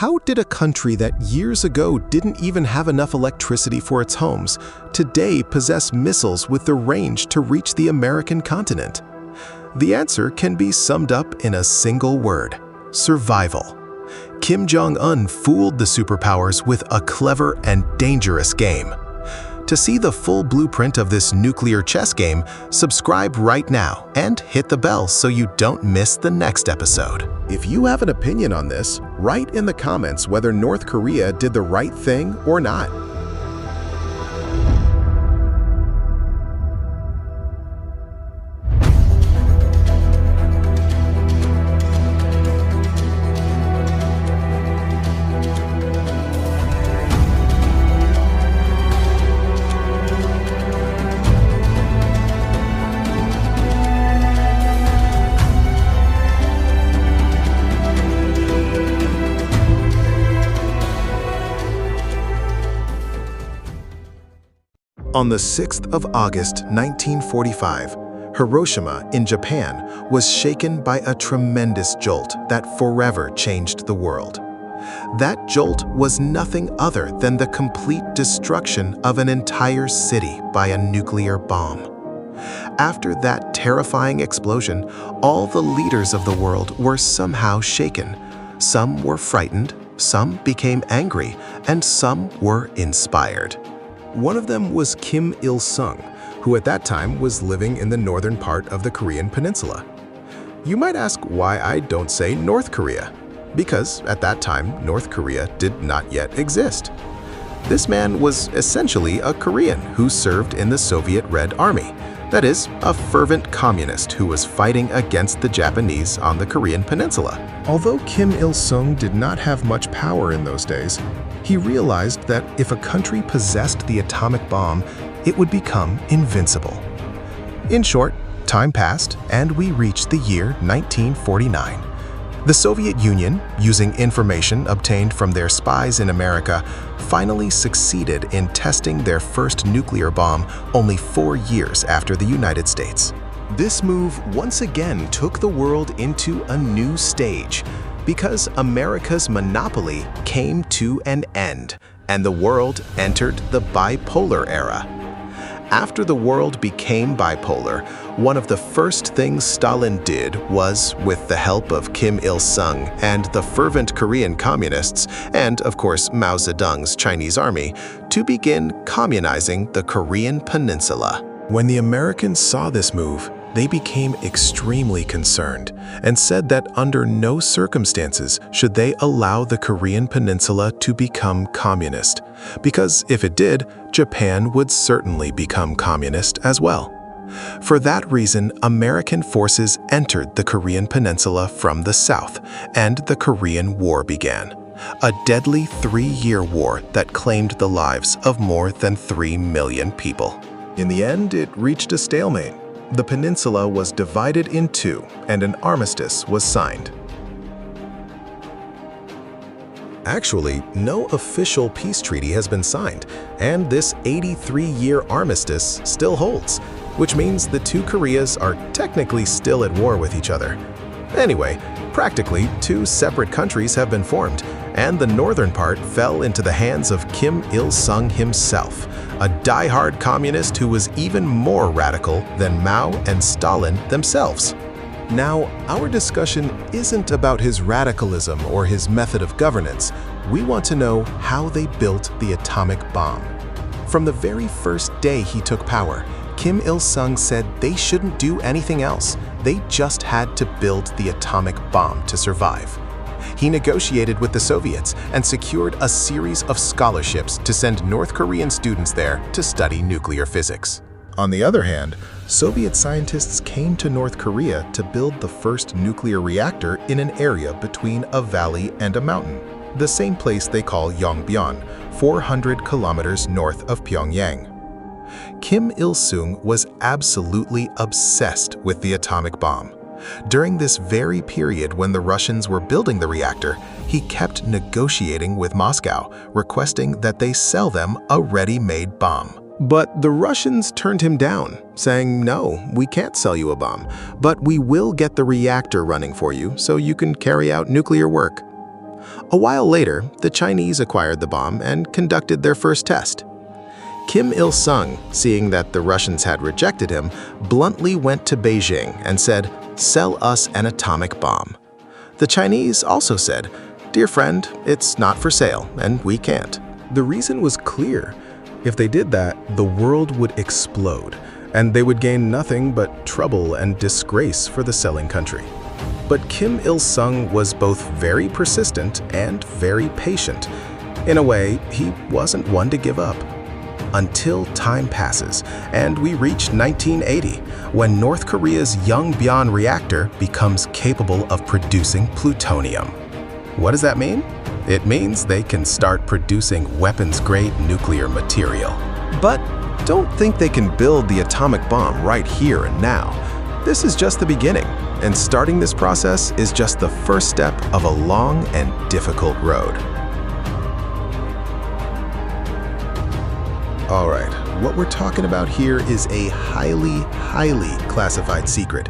how did a country that years ago didn't even have enough electricity for its homes today possess missiles with the range to reach the American continent? The answer can be summed up in a single word: survival. Kim Jong-un fooled the superpowers with a clever and dangerous game. To see the full blueprint of this nuclear chess game, subscribe right now and hit the bell so you don't miss the next episode. If you have an opinion on this, write in the comments whether North Korea did the right thing or not. On the 6th of August 1945, Hiroshima in Japan was shaken by a tremendous jolt that forever changed the world. That jolt was nothing other than the complete destruction of an entire city by a nuclear bomb. After that terrifying explosion, all the leaders of the world were somehow shaken. Some were frightened, some became angry, and some were inspired. One of them was Kim Il-sung, who at that time was living in the northern part of the Korean peninsula. You might ask why I don't say North Korea, because at that time North Korea did not yet exist. This man was essentially a Korean who served in the Soviet Red Army, that is, a fervent communist who was fighting against the Japanese on the Korean peninsula. Although Kim Il-sung did not have much power in those days, he realized that if a country possessed the atomic bomb, it would become invincible. In short, time passed and we reached the year 1949. The Soviet Union, using information obtained from their spies in America, finally succeeded in testing their first nuclear bomb only 4 years after the United States. This move once again took the world into a new stage, because America's monopoly came to an end, and the world entered the bipolar era. After the world became bipolar, one of the first things Stalin did was, with the help of Kim Il-sung and the fervent Korean communists, and of course Mao Zedong's Chinese army, to begin communizing the Korean peninsula. When the Americans saw this move, they became extremely concerned and said that under no circumstances should they allow the Korean peninsula to become communist, because if it did, Japan would certainly become communist as well. For that reason, American forces entered the Korean peninsula from the south, and the Korean War began. A deadly 3-year war that claimed the lives of more than 3 million people. In the end, it reached a stalemate. The peninsula was divided in two, and an armistice was signed. Actually, no official peace treaty has been signed, and this 83-year armistice still holds, which means the two Koreas are technically still at war with each other. Anyway, practically 2 separate countries have been formed, and the northern part fell into the hands of Kim Il-sung himself, a die-hard communist who was even more radical than Mao and Stalin themselves. Now, our discussion isn't about his radicalism or his method of governance. We want to know how they built the atomic bomb. From the very first day he took power, Kim Il-sung said they shouldn't do anything else. They just had to build the atomic bomb to survive. He negotiated with the Soviets and secured a series of scholarships to send North Korean students there to study nuclear physics. On the other hand, Soviet scientists came to North Korea to build the first nuclear reactor in an area between a valley and a mountain, the same place they call Yongbyon, 400 kilometers north of Pyongyang. Kim Il-sung was absolutely obsessed with the atomic bomb. During this very period when the Russians were building the reactor, he kept negotiating with Moscow, requesting that they sell them a ready-made bomb. But the Russians turned him down, saying, "No, we can't sell you a bomb, but we will get the reactor running for you so you can carry out nuclear work." A while later, the Chinese acquired the bomb and conducted their first test. Kim Il-sung, seeing that the Russians had rejected him, bluntly went to Beijing and said, "Sell us an atomic bomb." The Chinese also said, "Dear friend, it's not for sale, and we can't." The reason was clear. If they did that, the world would explode, and they would gain nothing but trouble and disgrace for the selling country. But Kim Il-sung was both very persistent and very patient. In a way, he wasn't one to give up. Until time passes, and we reach 1980, when North Korea's Yongbyon reactor becomes capable of producing plutonium. What does that mean? It means they can start producing weapons-grade nuclear material. But don't think they can build the atomic bomb right here and now. This is just the beginning, and starting this process is just the first step of a long and difficult road. All right, what we're talking about here is a highly classified secret.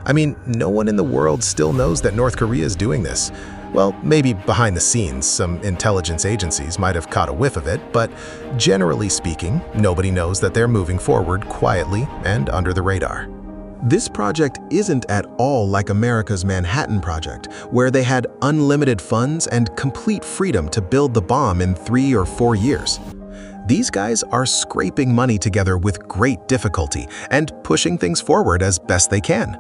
I mean, no one in the world still knows that North Korea is doing this. Well, maybe behind the scenes, some intelligence agencies might have caught a whiff of it, but generally speaking, nobody knows that they're moving forward quietly and under the radar. This project isn't at all like America's Manhattan Project, where they had unlimited funds and complete freedom to build the bomb in 3 or 4 years. These guys are scraping money together with great difficulty and pushing things forward as best they can.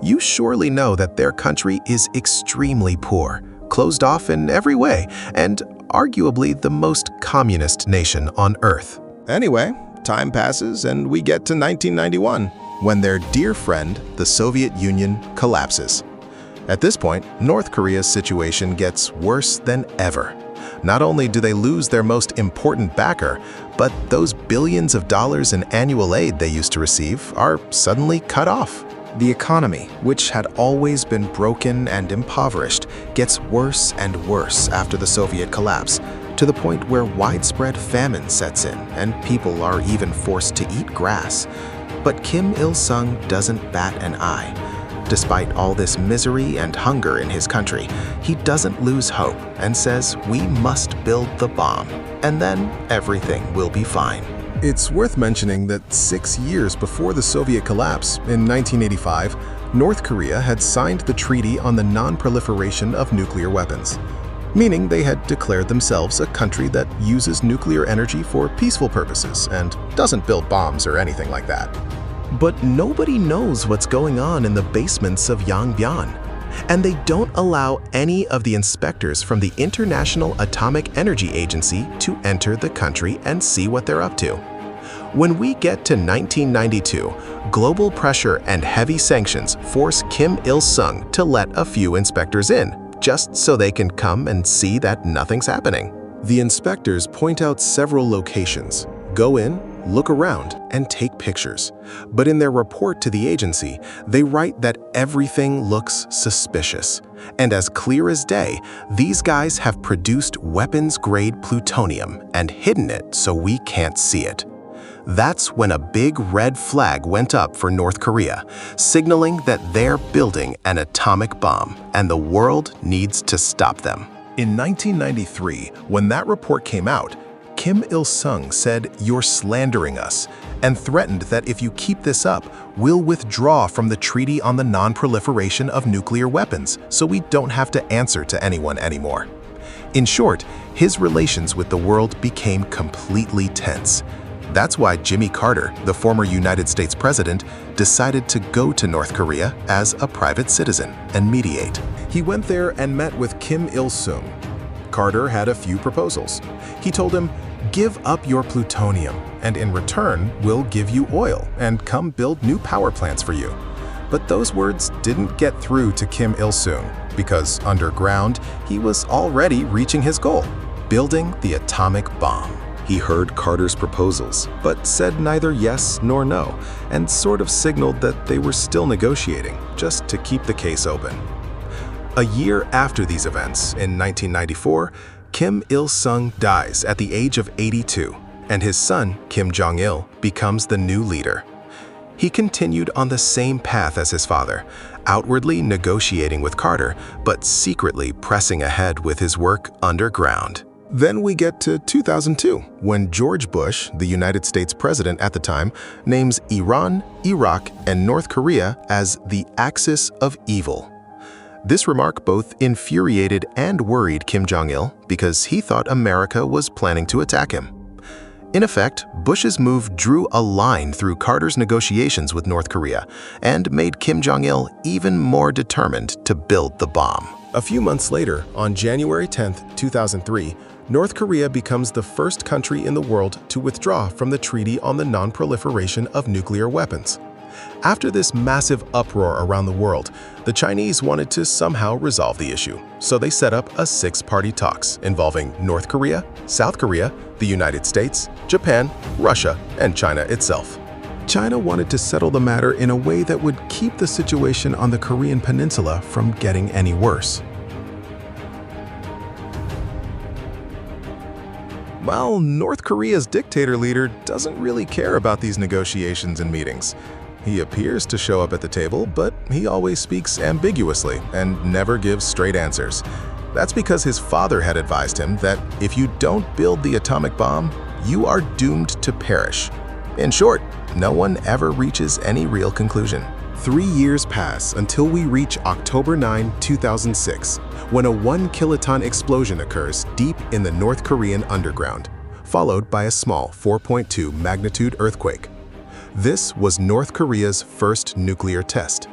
You surely know that their country is extremely poor, closed off in every way, and arguably the most communist nation on Earth. Anyway, time passes and we get to 1991, when their dear friend, the Soviet Union, collapses. At this point, North Korea's situation gets worse than ever. Not only do they lose their most important backer, but those billions of dollars in annual aid they used to receive are suddenly cut off. The economy, which had always been broken and impoverished, gets worse and worse after the Soviet collapse, to the point where widespread famine sets in and people are even forced to eat grass. But Kim Il-sung doesn't bat an eye. Despite all this misery and hunger in his country, he doesn't lose hope and says we must build the bomb, and then everything will be fine. It's worth mentioning that 6 years before the Soviet collapse, in 1985, North Korea had signed the Treaty on the Non-Proliferation of Nuclear Weapons, meaning they had declared themselves a country that uses nuclear energy for peaceful purposes and doesn't build bombs or anything like that. But nobody knows what's going on in the basements of Yongbyon, and they don't allow any of the inspectors from the International Atomic Energy Agency to enter the country and see what they're up to. When we get to 1992, global pressure and heavy sanctions force Kim Il-sung to let a few inspectors in, just so they can come and see that nothing's happening. The inspectors point out several locations, go in, look around, and take pictures. But in their report to the agency, they write that everything looks suspicious. And as clear as day, these guys have produced weapons-grade plutonium and hidden it so we can't see it. That's when a big red flag went up for North Korea, signaling that they're building an atomic bomb and the world needs to stop them. In 1993, when that report came out, Kim Il-sung said, "You're slandering us," and threatened that if you keep this up, we'll withdraw from the Treaty on the Non-Proliferation of Nuclear Weapons, so we don't have to answer to anyone anymore. In short, his relations with the world became completely tense. That's why Jimmy Carter, the former United States president, decided to go to North Korea as a private citizen and mediate. He went there and met with Kim Il-sung. Carter had a few proposals. He told him, "Give up your plutonium, and in return, we'll give you oil and come build new power plants for you." But those words didn't get through to Kim Il-sung, because underground, he was already reaching his goal, building the atomic bomb. He heard Carter's proposals, but said neither yes nor no, and sort of signaled that they were still negotiating, just to keep the case open. A year after these events, in 1994, Kim Il-sung dies at the age of 82, and his son, Kim Jong-il, becomes the new leader. He continued on the same path as his father, outwardly negotiating with Carter, but secretly pressing ahead with his work underground. Then we get to 2002, when George Bush, the United States president at the time, names Iran, Iraq, and North Korea as the axis of evil. This remark both infuriated and worried Kim Jong-il because he thought America was planning to attack him. In effect, Bush's move drew a line through Carter's negotiations with North Korea and made Kim Jong-il even more determined to build the bomb. A few months later, on January 10, 2003, North Korea becomes the first country in the world to withdraw from the Treaty on the Non-Proliferation of Nuclear Weapons. After this massive uproar around the world, the Chinese wanted to somehow resolve the issue, so they set up a six-party talks involving North Korea, South Korea, the United States, Japan, Russia, and China itself. China wanted to settle the matter in a way that would keep the situation on the Korean peninsula from getting any worse. Well, North Korea's dictator leader doesn't really care about these negotiations and meetings. He appears to show up at the table, but he always speaks ambiguously and never gives straight answers. That's because his father had advised him that if you don't build the atomic bomb, you are doomed to perish. In short, no one ever reaches any real conclusion. 3 years pass until we reach October 9, 2006, when a 1-kiloton explosion occurs deep in the North Korean underground, followed by a small 4.2 magnitude earthquake. This was North Korea's first nuclear test.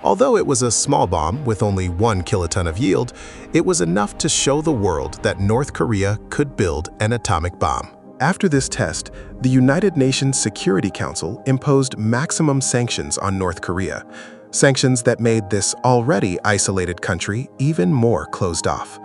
Although it was a small bomb with only 1 kiloton of yield, it was enough to show the world that North Korea could build an atomic bomb. After this test, the United Nations Security Council imposed maximum sanctions on North Korea, sanctions that made this already isolated country even more closed off.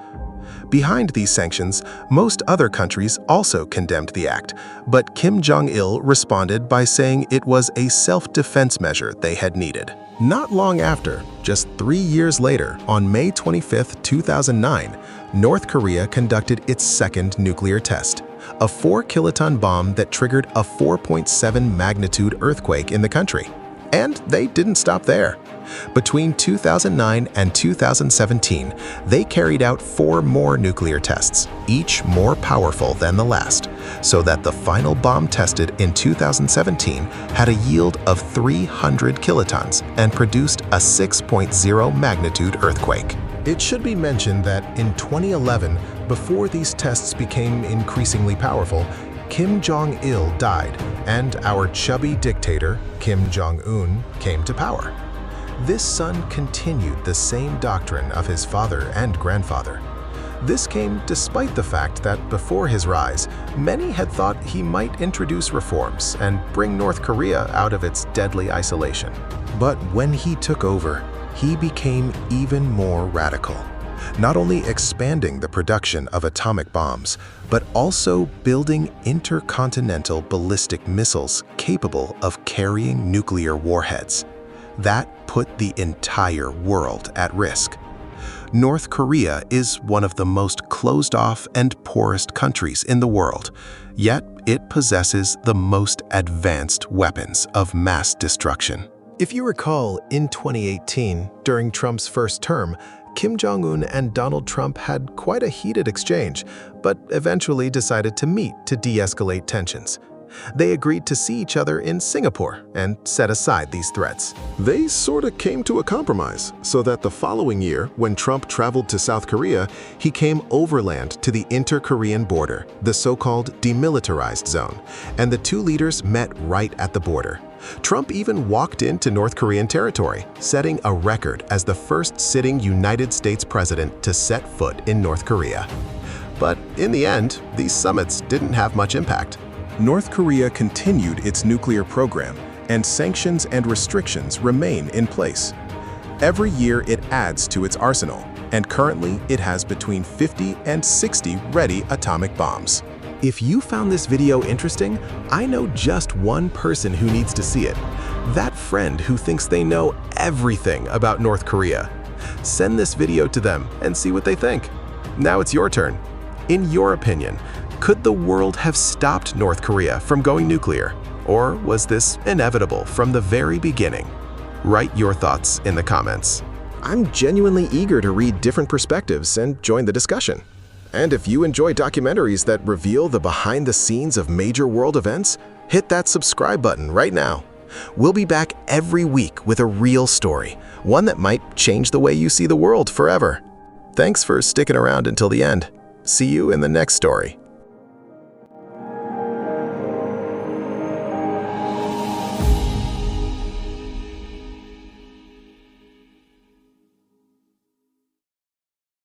Behind these sanctions, most other countries also condemned the act, but Kim Jong-il responded by saying it was a self-defense measure they had needed. Not long after, just 3 years later, on May 25, 2009, North Korea conducted its second nuclear test, a 4-kiloton bomb that triggered a 4.7 magnitude earthquake in the country. And they didn't stop there. Between 2009 and 2017, they carried out 4 more nuclear tests, each more powerful than the last, so that the final bomb tested in 2017 had a yield of 300 kilotons and produced a 6.0 magnitude earthquake. It should be mentioned that in 2011, before these tests became increasingly powerful, Kim Jong-il died, and our chubby dictator, Kim Jong-un, came to power. This son continued the same doctrine of his father and grandfather. This came despite the fact that before his rise, many had thought he might introduce reforms and bring North Korea out of its deadly isolation. But when he took over, he became even more radical, not only expanding the production of atomic bombs, but also building intercontinental ballistic missiles capable of carrying nuclear warheads. That put the entire world at risk. North Korea is one of the most closed-off and poorest countries in the world, yet it possesses the most advanced weapons of mass destruction. If you recall, in 2018, during Trump's first term, Kim Jong-un and Donald Trump had quite a heated exchange, but eventually decided to meet to de-escalate tensions. They agreed to see each other in Singapore and set aside these threats. They sorta came to a compromise, so that the following year, when Trump traveled to South Korea, he came overland to the inter-Korean border, the so-called demilitarized zone, and the two leaders met right at the border. Trump even walked into North Korean territory, setting a record as the first sitting United States president to set foot in North Korea. But in the end, these summits didn't have much impact. North Korea continued its nuclear program, and sanctions and restrictions remain in place. Every year it adds to its arsenal, and currently it has between 50 and 60 ready atomic bombs. If you found this video interesting, I know just one person who needs to see it. That friend who thinks they know everything about North Korea. Send this video to them and see what they think. Now it's your turn. In your opinion, could the world have stopped North Korea from going nuclear? Or was this inevitable from the very beginning? Write your thoughts in the comments. I'm genuinely eager to read different perspectives and join the discussion. And if you enjoy documentaries that reveal the behind the scenes of major world events, hit that subscribe button right now. We'll be back every week with a real story, one that might change the way you see the world forever. Thanks for sticking around until the end. See you in the next story.